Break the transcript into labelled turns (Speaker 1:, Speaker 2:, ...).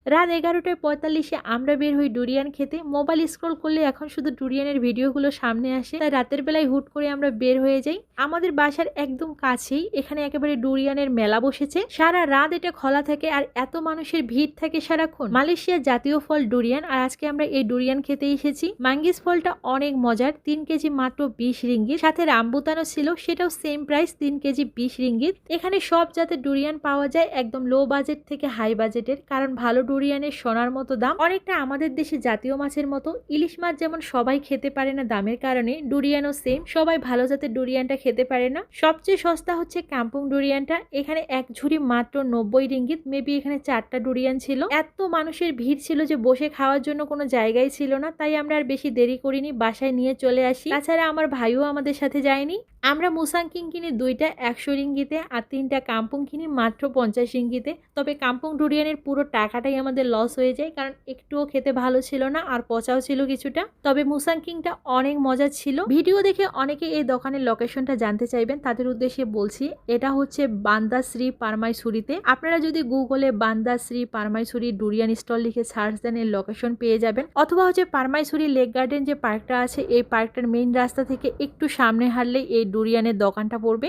Speaker 1: রাত 11:45 আমরা বের হই ডুরিয়ান খেতে। মোবাইল স্ক্রল করলে এখন শুধু ডুরিয়ানের ভিডিওগুলো সামনে আসে, তাই রাতের বেলায় হুট করে আমরা বের হয়ে যাই। আমাদের বাসার একদম কাছেই এখানে একেবারে ডুরিয়ানের মেলা বসেছে। সারা রাত এটা খোলা থাকে আর এত মানুষের ভিড় থাকে সারাক্ষণ। মালয়েশিয়ার জাতীয় ফল ডুরিয়ান, আর আজকে আমরা এই ডুরিয়ান খেতে এসেছি। মাঙ্গিস ফলটা অনেক মজার, 3 কেজি মাত্র 20 রিঙ্গিত। সাথে রামবুতানও ছিল, সেটাও সেম প্রাইস, 3 কেজি 20 রিঙ্গিত। এখানে সব জাতের ডুরিয়ান পাওয়া যায়, একদম লো বাজেট থেকে হাই বাজেটের, কারণ ভালো ডুরিয়ানের সোনার মতো দাম। অনেকটা আমাদের দেশে জাতীয় মাছের মতো। ইলিশ মাছ যেমন সবাই খেতে পারে না দামের কারণে, ডুরিয়ানও সেম, সবাই ভালো জাতের ডুরিয়ানটা খেতে পারে না। সবচেয়ে সস্তা হচ্ছে কাম্পুং ডুরিয়ানটা। এখানে এক ঝুড়ি মাত্র 90 রিঙ্গিত। মেবি এখানে 4টা ডুরিয়ান ছিল। এত মানুষের ভিড় ছিল যে বসে খাওয়ার জন্য কোনো জায়গাই ছিল না, তাই আমরা আর বেশি দেরি করিনি, বাসায় নিয়ে চলে আসি। তাছাড়া আমার ভাইও আমাদের সাথে যায়নি। আমরা মুসাং কিং কিনি 2টা 100 রিঙ্গিতে, আর 3টা কাম্পুং কিনি মাত্র 50 রিঙ্গিতে। তবে কাম্পুং ডুরিয়ানের পুরো টাকাটাই আমাদের লস হয়ে যায়, কারণ একটুও খেতে ভালো ছিল না আর পচাও ছিল কিছুটা। তবে মুসাং কিংটা অনেক মজা ছিল। ভিডিও দেখে অনেকে এই দোকানের লোকেশনটা জানতে চাইবেন, তাদের উদ্দেশ্যে বলছি এটা হচ্ছে বান্দা শ্রী পারমাইসুরিতে। আপনারা যদি গুগলে বান্দা শ্রী পারমাইসুরি ডুরিয়ান স্টল লিখে সার্চ দেন এর লোকেশন পেয়ে যাবেন। অথবা হচ্ছে পারমাইসুরি লেক গার্ডেন যে পার্কটা আছে, এই পার্কটার মেইন রাস্তা থেকে একটু সামনে হাঁটলেই এই ডুরিয়ানের দোকানটা পড়বে।